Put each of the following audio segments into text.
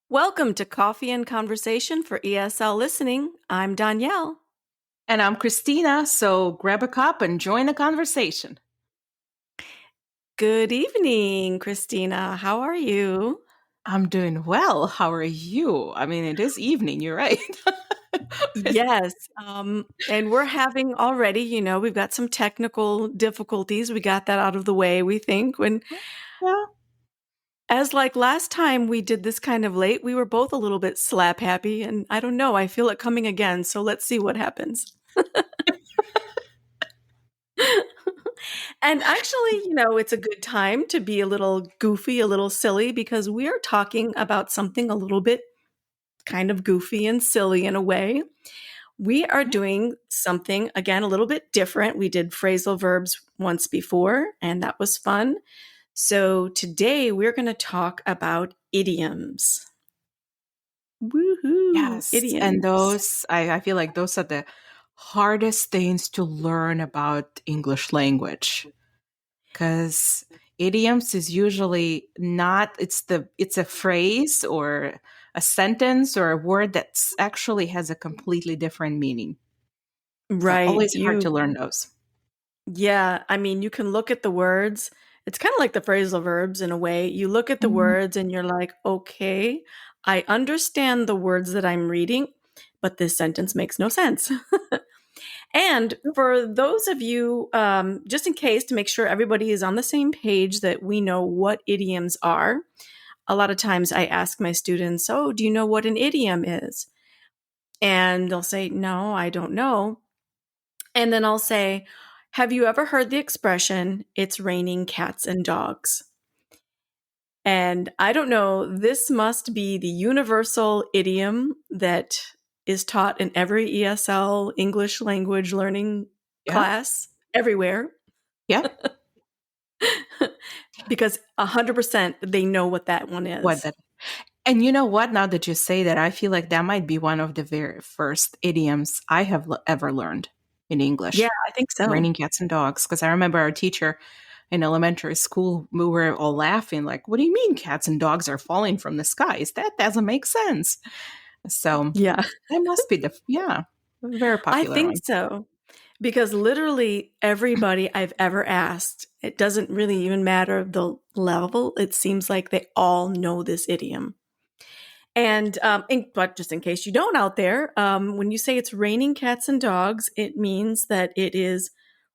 Welcome to Coffee and Conversation for ESL Listening. I'm Danielle. And I'm Christina, so grab a cup and join the conversation. Good evening, Christina. How are you? I'm doing well. How are you? I mean, it is evening, you're right. Yes. And we're having already, we've got some technical difficulties. We got that out of the way, we think. Yeah. As like last time we did this kind of late, we were both a little bit slap happy. And I don't know, I feel it coming again. So let's see what happens. And actually, it's a good time to be a little goofy, a little silly, because we are talking about something a little bit kind of goofy and silly in a way. We are doing something, again, a little bit different. We did phrasal verbs once before, and that was fun. So today we're going to talk about idioms. Woohoo, Yes. And idioms. I feel like those are the hardest things to learn about English language. Because idioms is usually not, it's a phrase or a sentence or a word that's actually has a completely different meaning. So Right. always hard to learn those. Yeah, I mean, you can look at the words. It's kind of like the phrasal verbs in a way. You look at the Mhm. words and you're like, okay, I understand the words that I'm reading, but this sentence makes no sense. And for those of you, just in case to make sure everybody is on the same page that we know what idioms are, a lot of times I ask my students, oh, do you know what an idiom is? And they'll say, no, I don't know. And then I'll say, have you ever heard the expression, it's raining cats and dogs? And I don't know, this must be the universal idiom that is taught in every ESL English language learning Yeah. class everywhere Yeah. because 100% they know what that one What is. that And you know what? Now that you say that, I feel like that might be one of the very first idioms I have ever learned in Yeah, English. I think so. Raining cats and dogs. Because I remember our teacher in elementary school, we were all laughing, like, what do you mean cats and dogs are falling from the skies? That doesn't make sense. So Yeah, that must be yeah, a very I popular think one. so. Because literally everybody I've ever asked, it doesn't really even matter the level. It seems like they all know this idiom. And but just in case you don't out there, when you say it's raining cats and dogs, it means that it is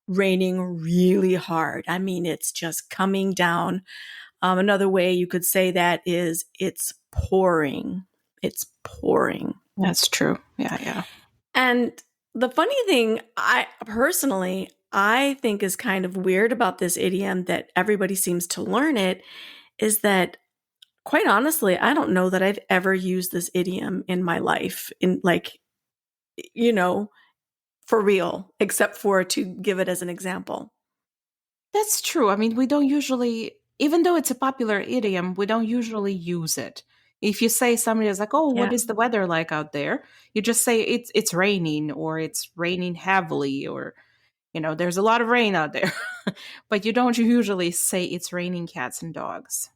raining really hard. I mean, it's just coming down. Another way you could say that is it's pouring. It's pouring. That's true. Yeah, yeah. And the funny thing, I personally, I think is kind of weird about this idiom that everybody seems to learn it is that quite honestly, I don't know that I've ever used this idiom in my life in like, you know, for real, except for to give it as an example. That's true. I mean, we don't usually, even though it's a popular idiom, we don't usually use it. If you say somebody is like, "Oh, what Yeah. is the weather like out there?" You just say it's raining or it's raining heavily or there's a lot of rain out there. But you don't usually say it's raining cats and dogs.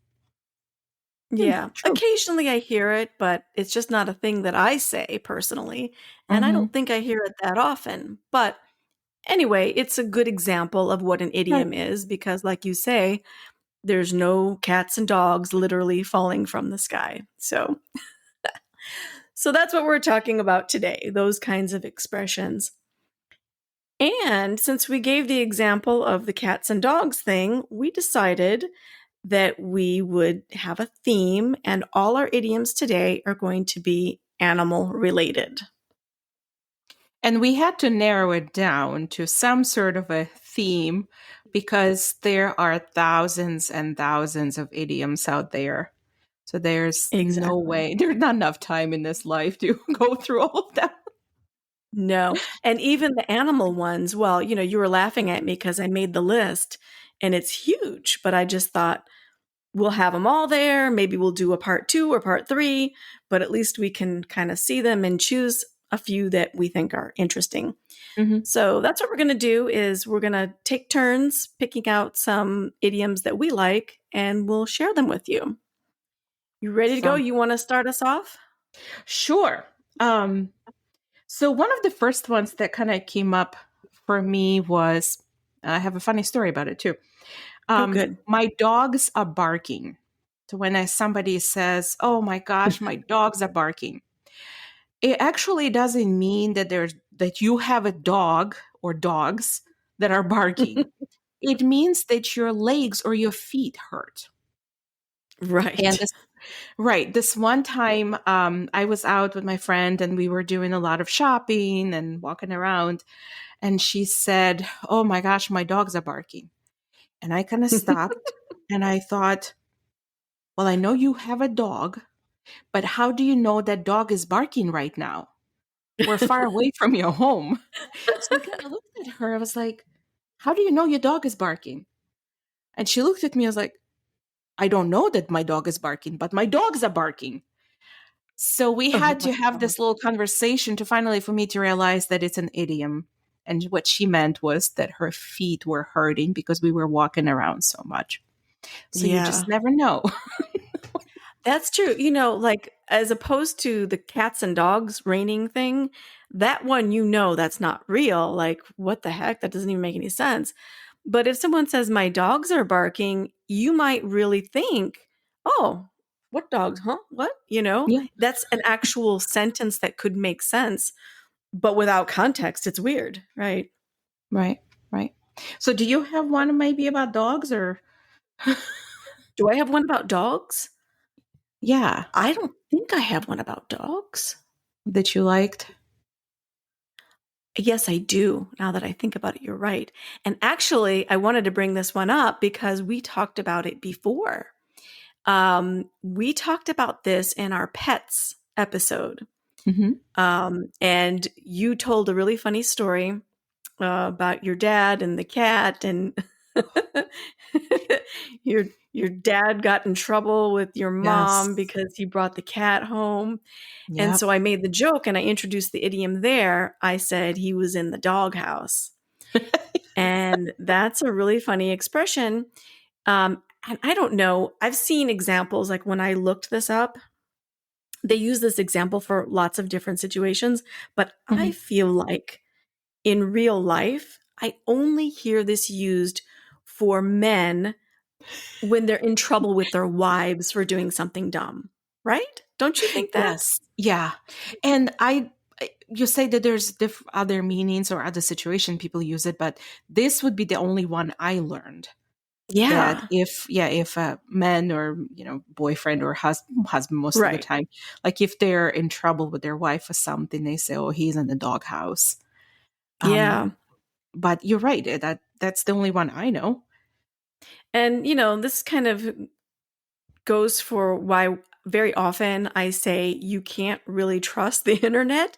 Yeah, Yeah. true. Occasionally I hear it, but it's just not a thing that I say personally. And I Mm-hmm. don't think I hear it that often. But anyway, it's a good example of what an Right. idiom is because, like you say, there's no cats and dogs literally falling from the sky. So that's what we're talking about today, those kinds of expressions. And since we gave the example of the cats and dogs thing, we decided that we would have a theme, and all our idioms today are going to be animal related. And we had to narrow it down to some sort of a theme because there are thousands and thousands of idioms out there. So there's no Exactly. way, there's not enough time in this life to go through all of them. No. And even the animal ones, well, you were laughing at me because I made the list and it's huge, but I just thought, we'll have them all there. Maybe we'll do a part two or part three, but at least we can kind of see them and choose a few that we think are interesting. Hmm. So that's what we're going to do is we're going to take turns picking out some idioms that we like and we'll share them with you. You ready to go? Some You want to start us off? sure. Um, so one of the first ones that kind of came up for me was I have a funny story about it too. Oh, good. My dogs are barking. So when somebody says, "Oh my gosh, my dogs are barking," it actually doesn't mean that you have a dog or dogs that are barking. It means that your legs or your feet hurt. And Right. right. This one time, I was out with my friend and we were doing a lot of shopping and walking around. And she said, "Oh my gosh, my dogs are barking." And I kind of stopped and I thought, well, I know you have a dog, but how do you know that dog is barking right now? We're far away from your home. So I kind of looked at her. I was like, how do you know your dog is barking? And she looked at me. I was like, I don't know that my dog is barking, but my dogs are barking. So we Oh had my to have God. this little conversation to finally for me to realize that it's an idiom. And what she meant was that her feet were hurting because we were walking around so much. So you just Yeah. never know. That's true. Like as opposed to the cats and dogs raining thing, that one, that's not real. Like, what the heck? That doesn't even make any sense. But if someone says, my dogs are barking, you might really think, oh, what dogs? Huh? What? Yeah. That's an actual sentence that could make sense, but without context, it's weird, right? Right. Right. So do you have one maybe about dogs or Do I have one about dogs? yeah, I don't think I have one about dogs. that you liked? Yes, I do. Now that I think about it, you're right. And actually, I wanted to bring this one up because we talked about it before. We talked about this in our pets episode. Hmm. And you told a really funny story about your dad and the cat, and your dad got in trouble with your mom Yes. because he brought the cat home. And Yep. so I made the joke and I introduced the idiom there. I said he was in the doghouse. And that's a really funny expression. And I don't know, I've seen examples like when I looked this up, they use this example for lots of different situations, but I Hmm. feel like in real life, I only hear this used for men when they're in trouble with their wives for doing something dumb, right? Don't you think that? Yes. Yeah. And you say that there's other meanings or other situation people use it, but this would be the only one I learned. That Yeah, if a man or boyfriend or husband most of the right. time, like if they're in trouble with their wife or something, they say, "Oh, he's in the doghouse." Um, Yeah. but you're right. That's the only one I know. And, this kind of goes for why very often I say you can't really trust the internet,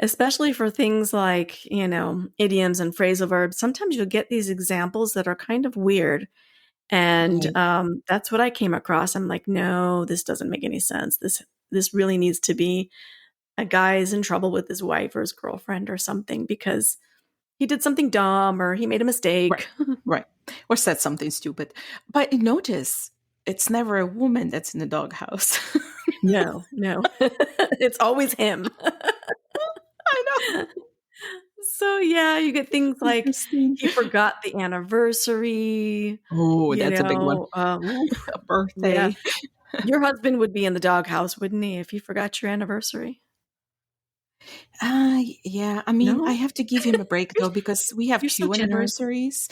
especially for things like, idioms and phrasal verbs. Sometimes you'll get these examples that are kind of weird. And Right. that's what I came across. I'm like, no, this doesn't make any sense. This really needs to be a guy's in trouble with his wife or his girlfriend or something because he did something dumb or he made a Right. mistake. Right. Or said something stupid. But notice it's never a woman that's in the doghouse. No, no. It's always him. I know. So yeah, you get things like Interesting. he forgot the anniversary, Oh, that's a big one. oof, A yeah. birthday. Your husband would be in the doghouse, wouldn't he, if he forgot your anniversary? Yeah. I mean, I No? have to give him a break You're though because we have you're so two generous. anniversaries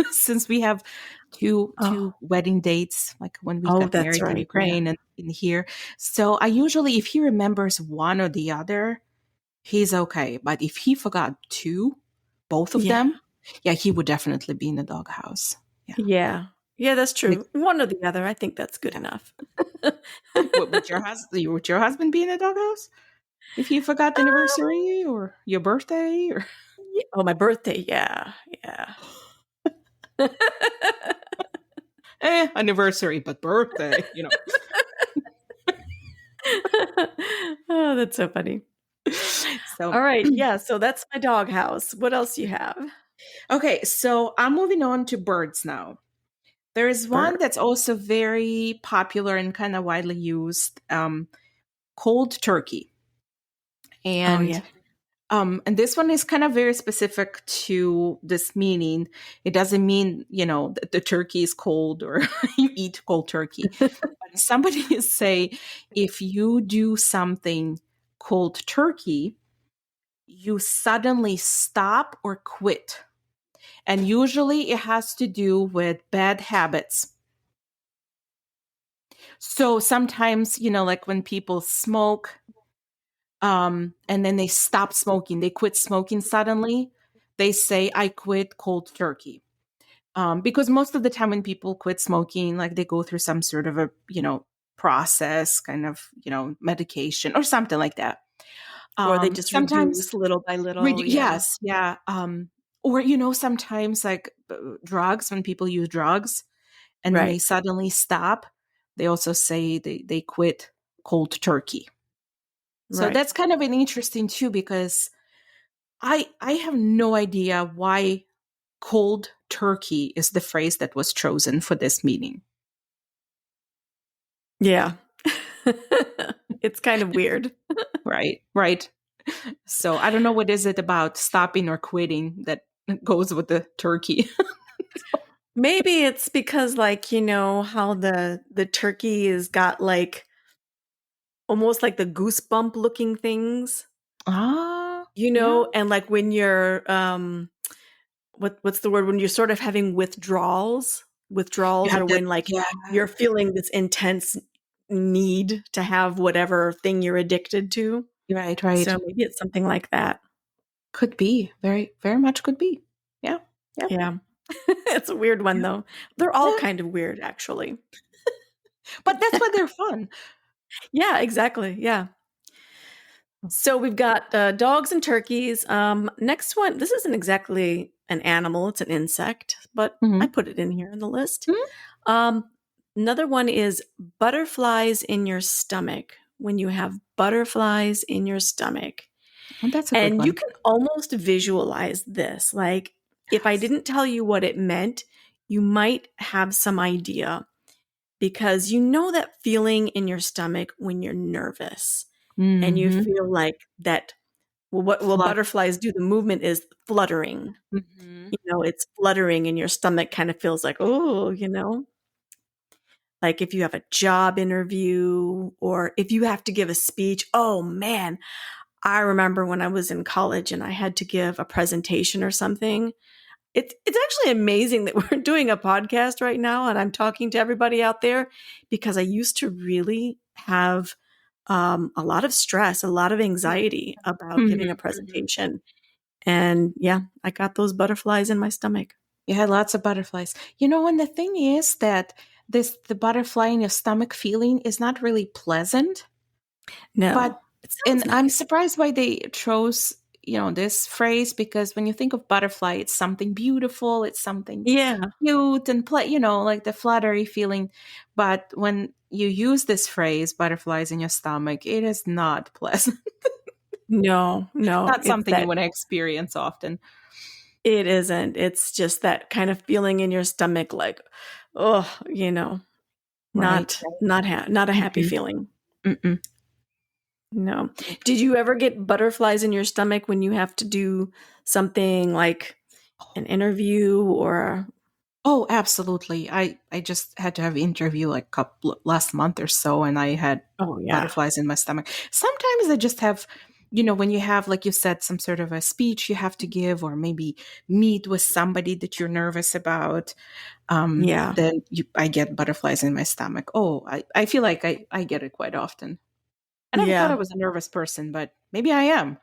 since we have two Oh. wedding dates, like when we Oh, got that's married in right, yeah. Ukraine and in here. So I usually, if he remembers one or the other, he's okay. But if he forgot two, both of Yeah. them, yeah, he would definitely be in the doghouse. Yeah. Yeah. Yeah, that's Like, true. One or the other, I think that's good yeah. enough. Would your husband be in the doghouse if he forgot the anniversary or your birthday or Oh, my birthday, yeah, yeah. anniversary, but birthday, Oh, that's so funny. So, All right, yeah, so that's my doghouse. What else you have? okay, so I'm moving on to birds now. There is one Burp. that's also very popular and kind of widely used, cold turkey. Oh, And yeah. and this one is kind of very specific to this meaning. It doesn't mean, that the turkey is cold or you eat cold turkey. But somebody is say, if you do something cold turkey, you suddenly stop or quit. And usually it has to do with bad habits. So sometimes, like when people smoke, and then they stop smoking, they quit smoking suddenly, they say, I quit cold turkey. Because most of the time when people quit smoking, like they go through some sort of a, process, kind of, medication or something like that. Or they just Sometimes, reduce little by little. Yeah. yes, yeah. Or, sometimes like drugs, when people use drugs and then they Right. suddenly stop, they also say they quit cold turkey. So Right. that's kind of an interesting too, because I have no idea why cold turkey is the phrase that was chosen for this meeting. Yeah. It's kind of weird. Right, right. So I don't know what is it about stopping or quitting that goes with the turkey. Maybe it's because, like, how the turkey has got, like, almost like the goosebump looking things, Ah, yeah, and, like, when you're, what's the word? When you're sort of having you withdrawals, have or that. when, like, Yeah, you're feeling this intense need to have whatever thing you're addicted to. right, So right. maybe it's something like that. Could be very, very much could be. Yeah, yeah, Yeah. It's a weird one, yeah, though. They're all yeah. kind of weird, actually. But that's why they're fun. Yeah, exactly. Yeah. So we've got dogs and turkeys. Next one, this isn't exactly an animal, it's an insect, but I Hmm. put it in here in the list. Um, Another one is butterflies in your stomach. When you have butterflies in your stomach. Well, that's a good And you one. can almost visualize this. Like, if I Yes. didn't tell you what it meant, you might have some idea, because you know that feeling in your stomach when you're nervous and you Mm-hmm. feel like that. Well, what will Flutter. butterflies do? The movement is fluttering. Hmm. It's fluttering and your stomach kind of feels like, oh, like if you have a job interview or if you have to give a speech. Oh man, I remember when I was in college and I had to give a presentation or something. It's actually amazing that we're doing a podcast right now and I'm talking to everybody out there, because I used to really have a lot of stress, a lot of anxiety about giving a Hmm. presentation. And yeah, I got those butterflies in my stomach. You had lots of butterflies. And the thing is that the butterfly in your stomach feeling is not really pleasant. No, But it and sounds I'm nice. surprised why they chose, this phrase, because when you think of butterfly, it's something beautiful, it's something Yeah. cute and like the fluttery feeling. But when you use this phrase, butterflies in your stomach, it is not pleasant. No, no, Not it's something you that want to experience often. it isn't. It's just that kind of feeling in your stomach like, oh, Right. not a happy Mm-mm. feeling. Mm-mm. No. Did you ever get butterflies in your stomach when you have to do something like an interview or Oh, absolutely. I just had to have an interview like couple last month or so, and I had oh yeah. butterflies in my stomach. Sometimes I just have, when you have, like you said, some sort of a speech you have to give, or maybe meet with somebody that you're nervous about. Yeah. Then I get butterflies in my stomach. Oh, I feel like I get it quite often. I never thought I Yeah. was a nervous person, but maybe I am.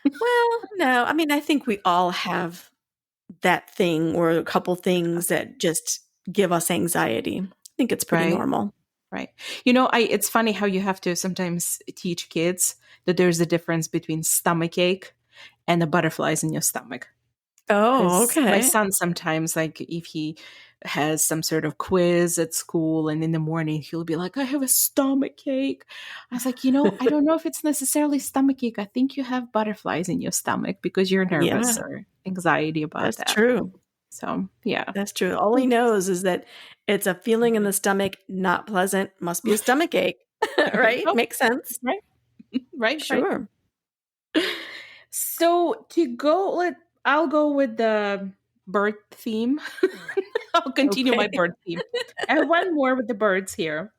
Well, no. I mean, I think we all have that thing or a couple things that just give us anxiety. I think it's pretty Right. normal. Right. It's funny how you have to sometimes teach kids that there's a difference between stomach ache and the butterflies in your stomach. Oh, Because my okay. son sometimes, like, if he has some sort of quiz at school and in the morning he'll be like, I have a stomach ache. I was like, I don't know if it's necessarily stomach ache. I think you have butterflies in your stomach because you're nervous Yeah, or anxiety about that's that. true. So yeah. That's true. All he knows is that it's a feeling in the stomach, not pleasant, must be a stomach ache, There you right? go. Makes sense. Right, right. Sure. So to go, I'll go with the bird theme. I'll continue my Okay. bird theme. I have one more with the birds here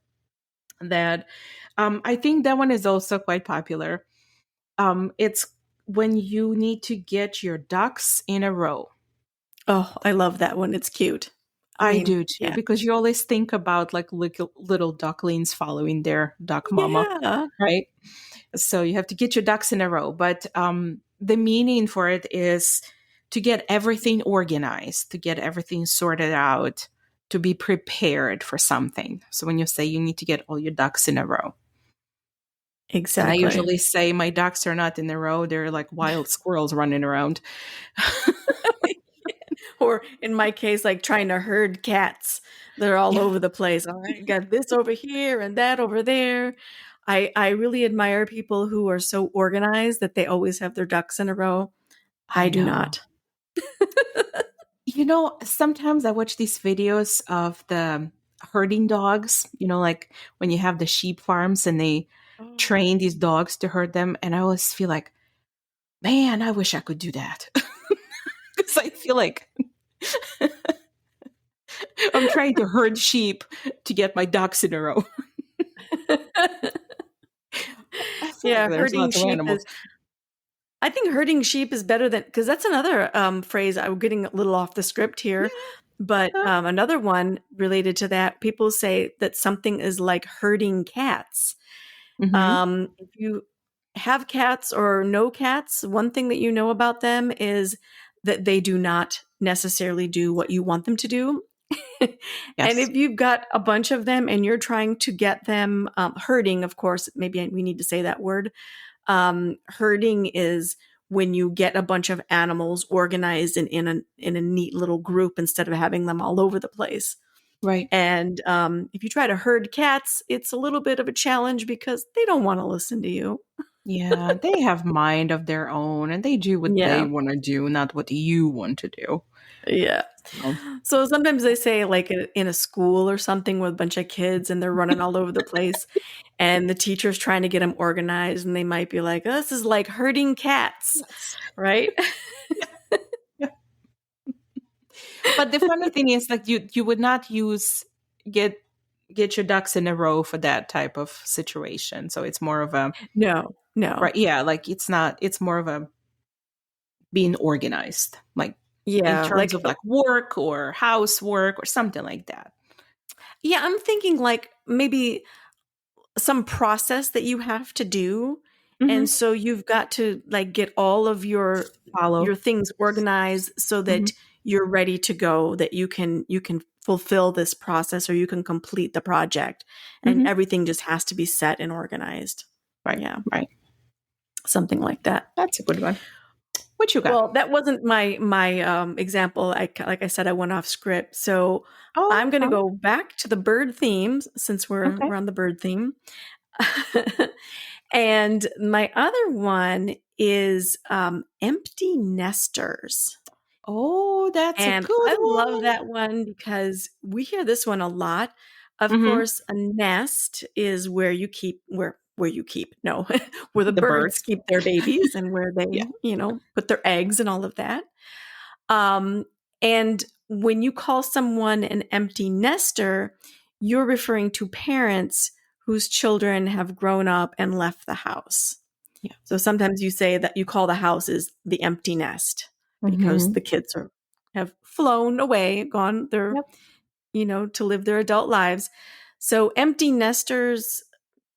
that I think that one is also quite popular. It's when you need to get your ducks in a row. Oh, I love that one. It's cute. I I mean, do too, yeah. because you always think about like little ducklings following their duck mama, Yeah, right? So you have to get your ducks in a row. But the meaning for it is to get everything organized, to get everything sorted out, to be prepared for something. So when you say you need to get all your ducks in a row. And I exactly. usually say my ducks are not in a row, they're like wild squirrels running around. Or in my case, like trying to herd cats. They're all Yeah, over the place. All right, got this over here and that over there. I really admire people who are so organized that they always have their ducks in a row. I I do know. not. Sometimes I watch these videos of the herding dogs, like when you have the sheep farms and they Oh. train these dogs to herd them. And I always feel like, man, I wish I could do that. Because I feel like I'm trying to herd sheep to get my ducks in a row. I feel like Yeah, there's herding lots of sheep animals. is I think herding sheep is better than because that's another phrase. I'm getting a little off the script here, but Yeah. another one related to that. People say that something is like herding cats. Mm-hmm. If you have cats or no cats, one thing that you know about them is that they do not necessarily do what you want them to do. And Yes. if you've got a bunch of them and you're trying to get them herding, of course, maybe we need to say that word. Herding is when you get a bunch of animals organized in a neat little group instead of having them all over the place. Right. And if you try to herd cats, it's a little bit of a challenge because they don't want to listen to you. Yeah, they have mind of their own and they do what they Yeah. want to do, not what you want to do. Yeah. So, So sometimes they say, like in a school or something with a bunch of kids and they're running all over the place, and the teacher's trying to get them organized, and they might be like, oh, this is like herding cats, yes. right? Yeah. But the funny thing is, like, you would not use get get your ducks in a row for that type of situation. So it's more of a No, no. right, yeah, like it's not. It's more of a being organized, like in Yeah. terms of like work or housework or something like that. Yeah, I'm thinking like maybe some process that you have to do. And Hmm. so you've got to like get all of your Follow. things organized so Hmm. that you're ready to go, that you can fulfill this process or you can complete the project. And Hmm. everything just has to be set and organized. Right. Yeah, Right. something like that. That's a good one. What you got? Well, that wasn't my example. Like I said, I went off script. So Oh, I'm that's going to fine. go back to the bird themes since we're Okay. we're on the bird theme. And my other one is empty nesters. Oh, that's a And good I love one. that one because we hear this one a lot. Of Hmm. course, a nest is where you keep where you keep no, where the The birds birds. keep their babies and where they, Yeah. put their eggs and all of that. Um, and when you call someone an empty nester, you're referring to parents whose children have grown up and left the house. Yeah. So sometimes you say that you call the house is the empty nest because Hmm. the kids have flown away, gone there, Yep. to live their adult lives. So empty nesters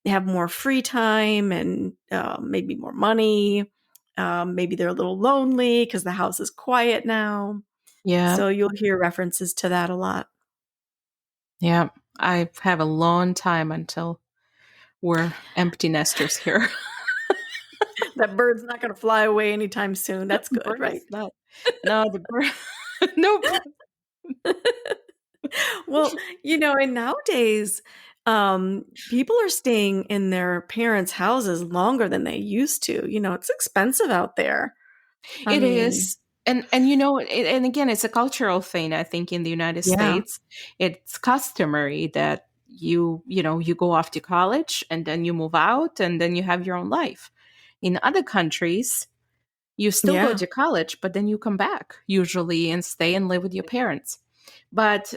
have more free time and maybe more money. Maybe they're a little lonely because the house is quiet now. Yeah. So you'll hear references to that a lot. Yeah. I have a long time until we're empty nesters here. That bird's not going to fly away anytime soon. That's good, Bird right? is not. No, the bird. Nope. Well, and nowadays, people are staying in their parents' houses longer than they used to. It's expensive out there. I It mean, is. And and again, it's a cultural thing. I think in the United Yeah. States, it's customary that you go off to college and then you move out and then you have your own life. In other countries, you still go Yeah. to college, but then you come back usually and stay and live with your parents. But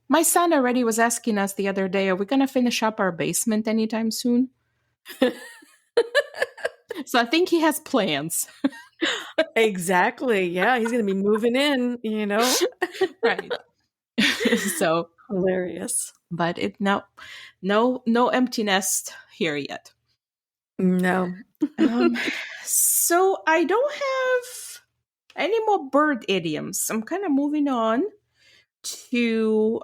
my son already was asking us the other day, are we going to finish up our basement anytime soon? So I think he has plans. Exactly. Yeah, he's gonna be moving in, you know? Right. So, Hilarious. but no empty nest here yet. No. Um, so I don't have any more bird idioms. I'm kind of moving on to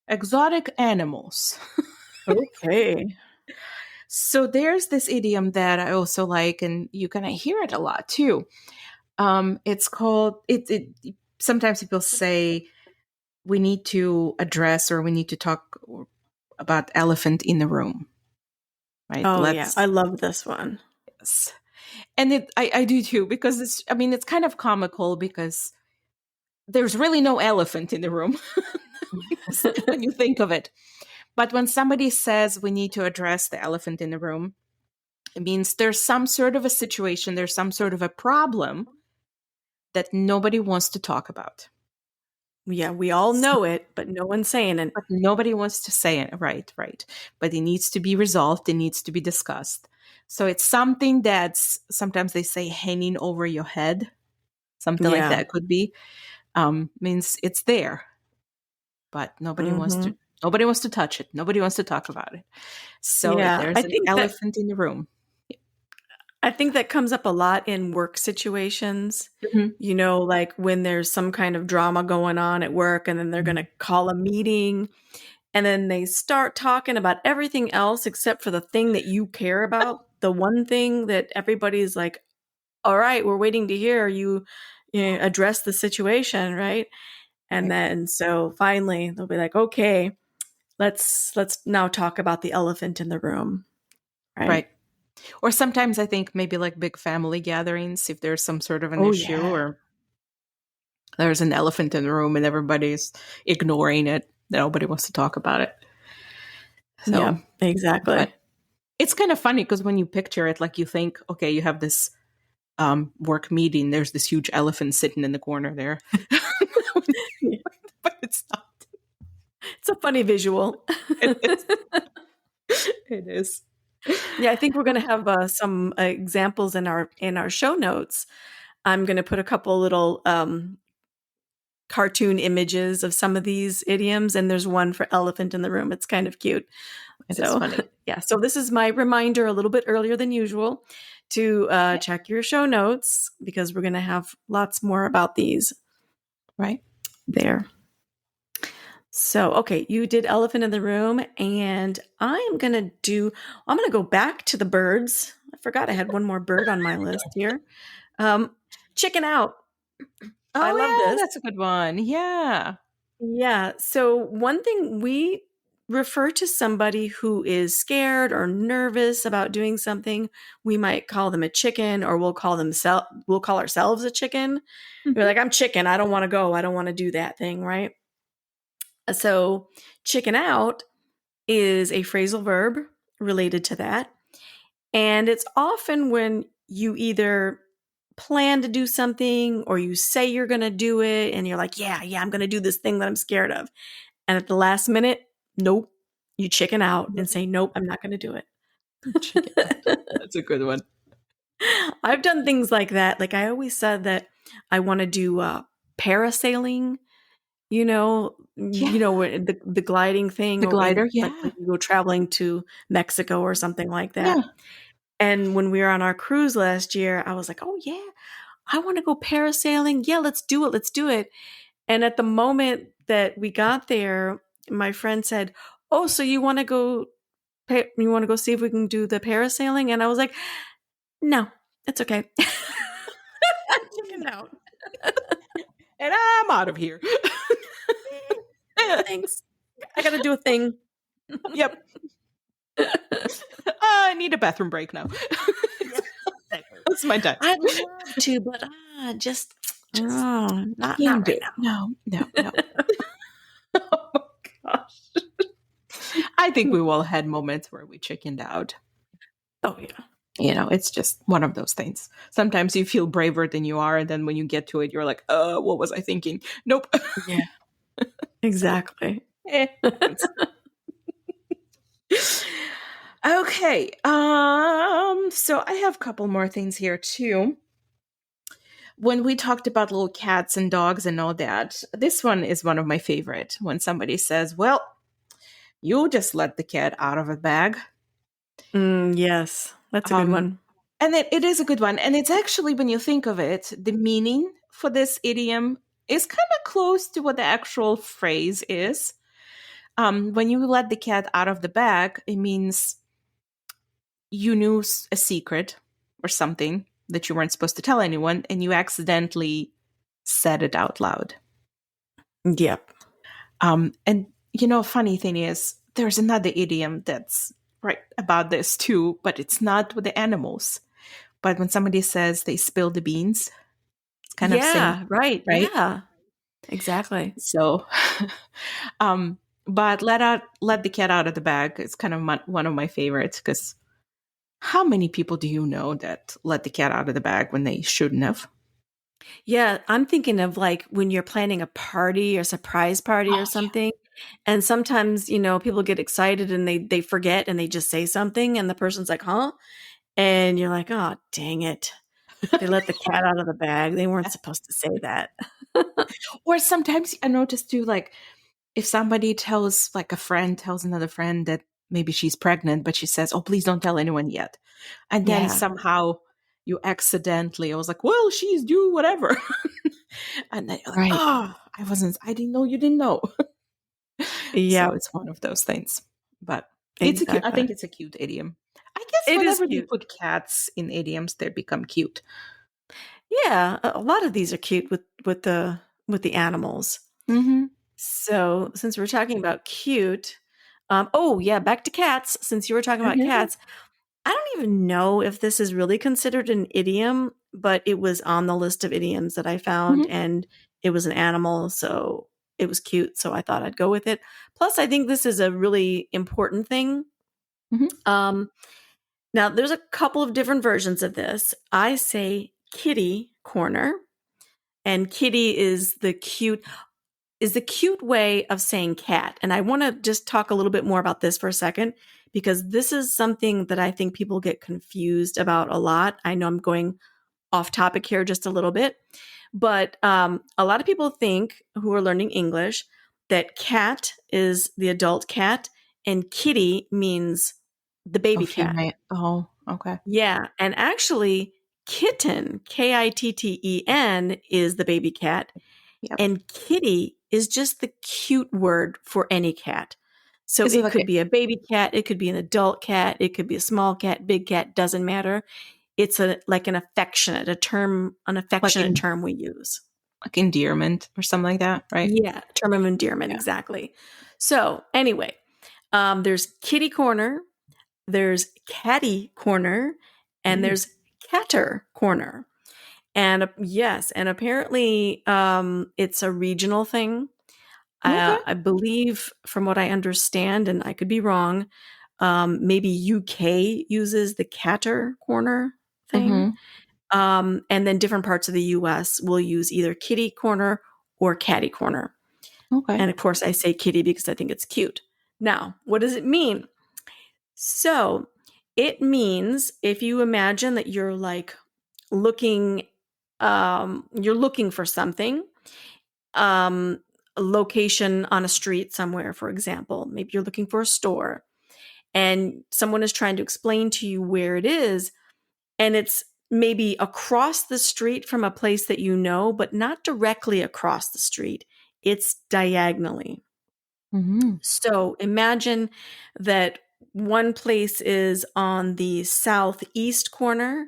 exotic animals. Okay. So there's this idiom that I also like, and you're gonna hear it a lot too. It's called it. Sometimes people say we need to address or we need to talk about elephant in the room, right? Oh, yeah. I love this one. Yes. And I do too because it's kind of comical because there's really no elephant in the room when you think of it. But when somebody says we need to address the elephant in the room, it means there's some sort of a situation, there's some sort of a problem that nobody wants to talk about. Yeah, we all know it, but no one's saying it. But nobody wants to say it. Right, right. But it needs to be resolved, it needs to be discussed. So it's something that's sometimes they say hanging over your head, something like Yeah. that could be. Means it's there, but Mhm. nobody wants to touch it. Nobody wants to talk about it. So if Yeah, there's an elephant in the room. I think that comes up a lot in work situations. Mhm. You know, like when there's some kind of drama going on at work and then they're going to call a meeting and then they start talking about everything else except for the thing that you care about, the one thing that everybody's like, "All right, we're waiting to hear you, address the situation," right? And Right, then so finally they'll be like, "Okay, let's now talk about the elephant in the room," right? right. Or sometimes I think maybe like big family gatherings, if there's some sort of an Oh issue yeah. or there's an elephant in the room and everybody's ignoring it, nobody wants to talk about it. Yeah, So, exactly. but it's kind of funny because when you picture it, like you think, okay, you have this work meeting, there's this huge elephant sitting in the corner there. Yeah. But it's not. It's a funny visual. It is. It is. Yeah, I think we're gonna have, some, examples in our show notes. I'm gonna put a couple little, cartoon images of some of these idioms, and there's one for elephant in the room. It's kind of cute. It is So, funny. yeah, so this is my reminder a little bit earlier than usual to, Okay. check your show notes because we're gonna have lots more about these Right. there. So, okay, you did elephant in the room, and I'm gonna go back to the birds. I forgot I had one more bird on my list here. Um, chicken out. I Oh, love yeah, this. that's a good one. Yeah. Yeah. So, one thing we refer to somebody who is scared or nervous about doing something, we might call them a chicken, or we'll call ourselves a chicken. You're Mhm. like, I'm chicken. I don't want to go. I don't want to do that thing, right? So, chicken out is a phrasal verb related to that. And it's often when you either plan to do something or you say you're going to do it and you're like, yeah, I'm going to do this thing that I'm scared of. And at the last minute, nope, you chicken out and say, nope, I'm not going to do it. Chicken out. That's a good one. I've done things like that. Like I always said that I want to do parasailing, Yeah. the gliding thing The or in glider. like Yeah. when you go traveling to Mexico or something like that. Yeah. And when we were on our cruise last year, I was like, "Oh yeah, I want to go parasailing. Yeah, let's do it. Let's do it." And at the moment that we got there, my friend said, "Oh, so you want to go see if we can do the parasailing?" And I was like, "No, it's okay." I chickened out. And I'm out of here. No thanks. I got to do a thing. Yep. I need a bathroom break now. Yeah, exactly. That's my time. I'd love to, but just Just not can't right do. No, no, no. now. Oh my gosh. I think we all had moments where we chickened out. Oh yeah. It's just one of those things. Sometimes you feel braver than you are, and then when you get to it, you're like, what was I thinking? Nope. Yeah, So, exactly. happens. Okay. So I have a couple more things here too. When we talked about little cats and dogs and all that, this one is one of my favorite. When somebody says, "Well, you just let the cat out of a bag." Yes, that's a good Um, one. and it is a good one. And it's actually, when you think of it, the meaning for this idiom is kind of close to what the actual phrase is. When you let the cat out of the bag, it means you knew a secret or something that you weren't supposed to tell anyone, and you accidentally said it out loud. Yep. And funny thing is, there's another idiom that's right about this too, but it's not with the animals. But when somebody says they spill the beans, it's kind of same, Yeah, right. right? Yeah, exactly. So, um, but let the cat out of the bag. It's kind of one of my favorites, because how many people do you know that let the cat out of the bag when they shouldn't have? Yeah, I'm thinking of like when you're planning a party or surprise party or Oh yeah. something. And sometimes, people get excited and they forget and they just say something and the person's like, "Huh?" And you're like, "Oh, dang it. They let the cat out of the bag. They weren't supposed to say that." Or sometimes I notice too, like if somebody like a friend tells another friend that maybe she's pregnant, but she says, "Oh, please don't tell anyone yet," and then Yeah, somehow you accidentally, I was like, "Well, she's due, whatever," and then you're like, right. "Oh, I didn't know you didn't know." So Yep, it's one of those things, but it's a cute. I exactly. think it's a cute idiom. I guess It is whenever they cute. put cats in idioms, they become cute. Yeah, a lot of these are cute with the animals. Mm-hmm. So, since we're talking about cute, oh yeah, back to cats. Since you were talking about Mm-hmm. cats, I don't even know if this is really considered an idiom, but it was on the list of idioms that I found, Mm-hmm. and it was an animal, so it was cute. So I thought I'd go with it. Plus, I think this is a really important thing. Mm-hmm. Um, Now, there's a couple of different versions of this. I say kitty corner, and kitty is the cute way of saying cat. And I want to just talk a little bit more about this for a second because this is something that I think people get confused about a lot. I know I'm going off topic here just a little bit, but a lot of people think who are learning English that cat is the adult cat and kitty means the Oh, baby cat. female. Oh, okay. Yeah, and actually, kitten, Kitten, is the baby cat, Yep. and kitty is just the cute word for any cat. So Is it it like could be a baby cat, it could be an adult cat, it could be a small cat, big cat, doesn't matter. It's an like affectionate in term we use. like endearment or something like that, right? Yeah, term of endearment, Yeah. exactly. So anyway, there's kitty corner, there's catty corner, and Ooh. there's catter corner. And yes, and apparently it's a regional thing. Okay. I believe, from what I understand, and I could be wrong, maybe UK uses the catter corner thing. Mm-hmm. And then different parts of the US will use either kitty corner or catty corner. Okay. And of course, I say kitty because I think it's cute. Now, what does it mean? So it means if you imagine that you're like looking, you're looking for something, um, a location on a street somewhere, for example. Maybe you're looking for a store and someone is trying to explain to you where it is, and it's maybe across the street from a place that you know, but not directly across the street. It's diagonally. Mm-hmm. So imagine that one place is on the southeast corner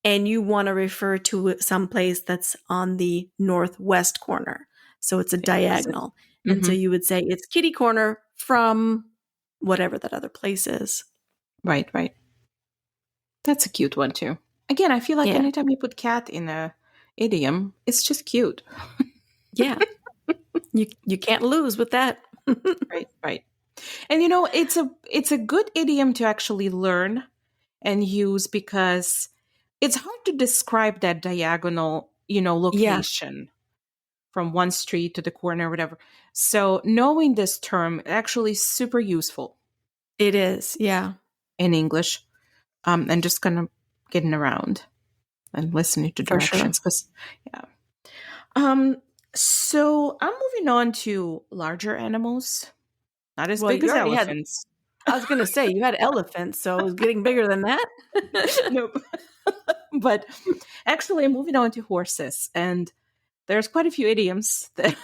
and you want to refer to some place that's on the northwest corner. So it's a The opposite. diagonal. And so Mm-hmm. you would say it's kitty corner from whatever that other place is. Right, right. That's a cute one too. Again, I feel like Yeah. anytime you put cat in a idiom. It's just cute. Yeah. You can't lose with that. Right, right. And it's a good idiom to actually learn and use because it's hard to describe that diagonal, Yeah, location from one street to the corner or whatever. So knowing this term actually is super useful it is. Yeah, in English. And just kind of getting around and listening to for sure. directions because yeah. Um so I'm moving on to larger animals, not as Well, big you as already had elephants. I was gonna say you had elephants, so it was getting bigger than that. Nope. But actually I'm moving on to horses, and there's quite a few idioms that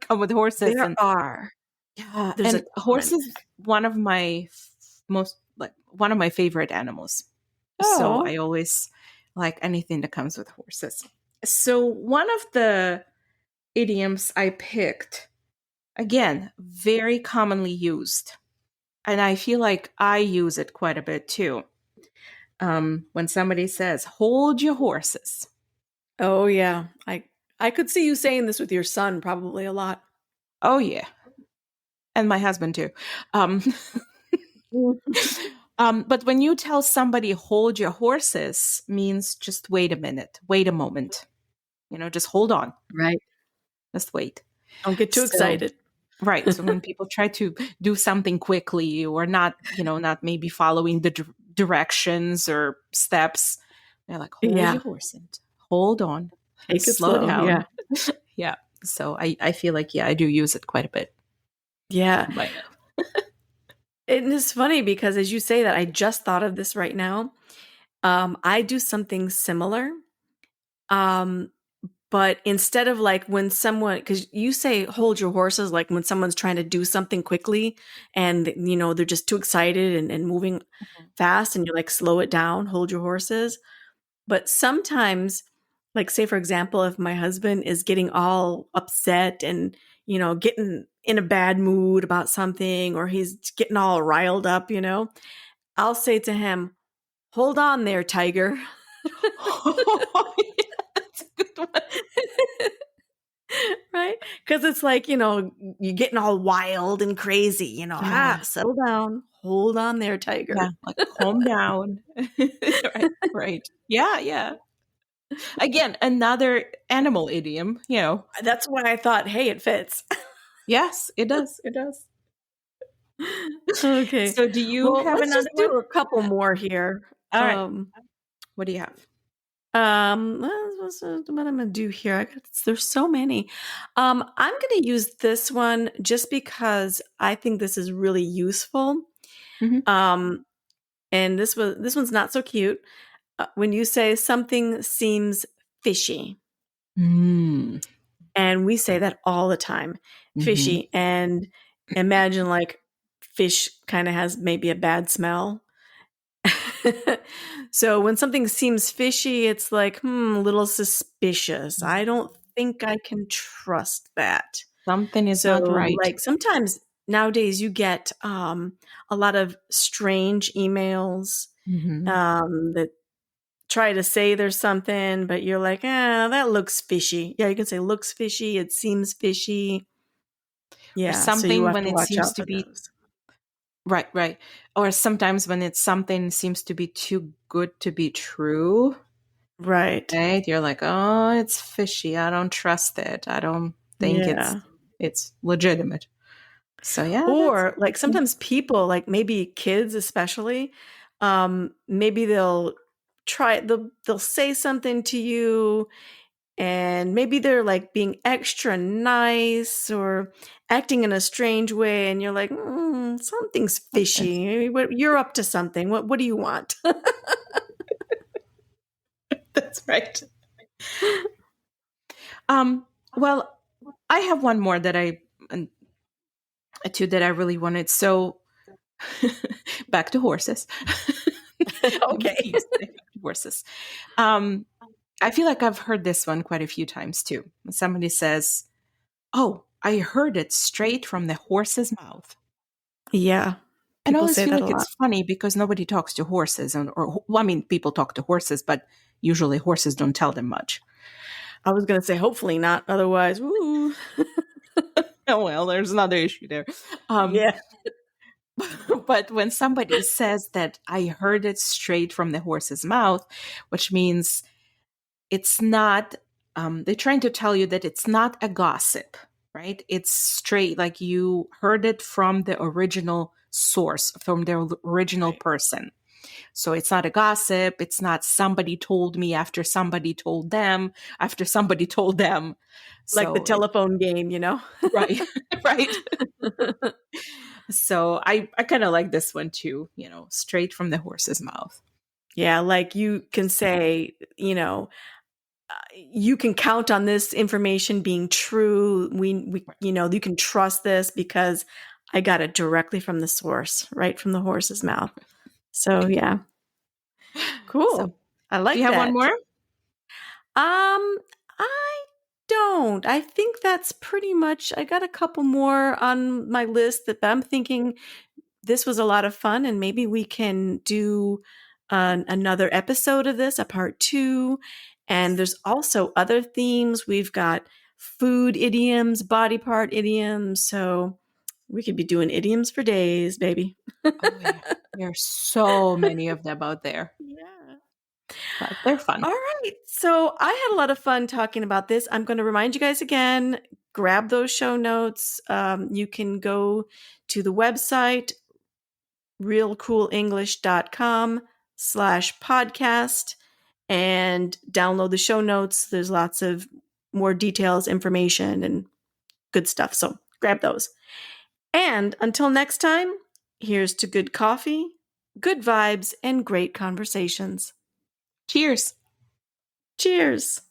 come with horses. There And are. yeah, There's a and ton. horses one of my most like one of my favorite animals. So I Oh. always like anything that comes with horses. So one of the idioms I picked, again, very commonly used, and I feel like I use it quite a bit too. When somebody says, "Hold your horses." Oh, yeah. I could see you saying this with your son probably a lot. Oh yeah, and my husband too. Um, Mhm. but when you tell somebody hold your horses, means just wait a minute, wait a moment. Just hold on, Right. just wait. Don't get too So excited. right. So when people try to do something quickly or not, not maybe following the directions or steps, they're like, hold Yeah. your horse and hold on, Take it slow slow. Yeah. down. Yeah. So I feel like, yeah, I do use it quite a bit. Yeah. But And it's funny because as you say that, I just thought of this right now. I do something similar. Um, but instead of like when someone, because you say hold your horses, like when someone's trying to do something quickly and, they're just too excited and moving fast and you're like, slow it down, hold your horses. But sometimes, like, say, for example, if my husband is getting all upset and, getting in a bad mood about something or he's getting all riled up, I'll say to him, hold on there, tiger. yeah, that's a good one. Right? Because it's like, you're getting all wild and crazy, Yeah. settle down, hold on there, Yeah. tiger. Like calm down. Right. Right. Yeah. Yeah. Again, another animal idiom, That's why I thought, hey, it fits. Yes, it does. It does. Okay. So do you Well, have let's another just one? do a couple more here. All right. What do you have? What I'm gonna do here? There's so many. I'm gonna use this one just because I think this is really useful. Hmm. Um, and this one's not so cute. When you say something seems fishy, Mm. and we say that all the time, Hmm. fishy, and imagine like fish kind of has maybe a bad smell. So when something seems fishy, it's like, a little suspicious. I don't think I can trust that. Something is So, not right. like, sometimes nowadays you get a lot of strange emails Hmm. that try to say there's something, but you're like, that looks fishy. Yeah, you can say looks fishy, it seems fishy. Or Yeah, so you something have when to it watch seems out to for be those. right, right. Or sometimes when it's something seems to be too good to be true. Right. Right? You're like, oh, it's fishy. I don't trust it. I don't think Yeah. it's legitimate. So yeah, that's Or like sometimes people, like maybe kids especially, maybe they'll say something to you and maybe they're like being extra nice or acting in a strange way and you're like, something's something. fishy. You're up to something. What do you want? That's right. Well, I have one more that and two that I really wanted. So back to horses. I'm Okay. teased. Back to horses. Um, I feel like I've heard this one quite a few times too. When somebody says, "Oh, I heard it straight from the horse's mouth." Yeah. And I People always say feel that a like lot. it's funny because nobody talks to horses, well, I mean, people talk to horses, but usually horses don't tell them much. I was going to say, hopefully not. Otherwise, woo. Oh, well, there's another issue there. Um, Yeah. but when somebody says that I heard it straight from the horse's mouth, which means it's not, they're trying to tell you that it's not a gossip, right? It's straight, like you heard it from the original source, from the original Right. person. So it's not a gossip. It's not somebody told me after somebody told them, after somebody told them. Like the So it, telephone game, you know? right, right. So I kind of like this one too, straight from the horse's mouth. Yeah, like you can say, you can count on this information being true. You can trust this because I got it directly from the source, right from the horse's mouth. So Right. yeah, So cool. I do you like have one that. more? I don't. I think that's pretty much. I got a couple more on my list that I'm thinking this was a lot of fun, and maybe we can do another episode of this, a part two. And Yes. there's also other themes. We've got food idioms, body part idioms. So we could be doing idioms for days, baby. Oh, yeah. There are so many of them out there, Yeah. but they're fun. All right. So I had a lot of fun talking about this. I'm going to remind you guys again, grab those show notes. You can go to the website, realcoolenglish.com/podcast, and download the show notes. There's lots of more details, information, and good stuff. So grab those. And until next time, here's to good coffee, good vibes, and great conversations. Cheers. Cheers.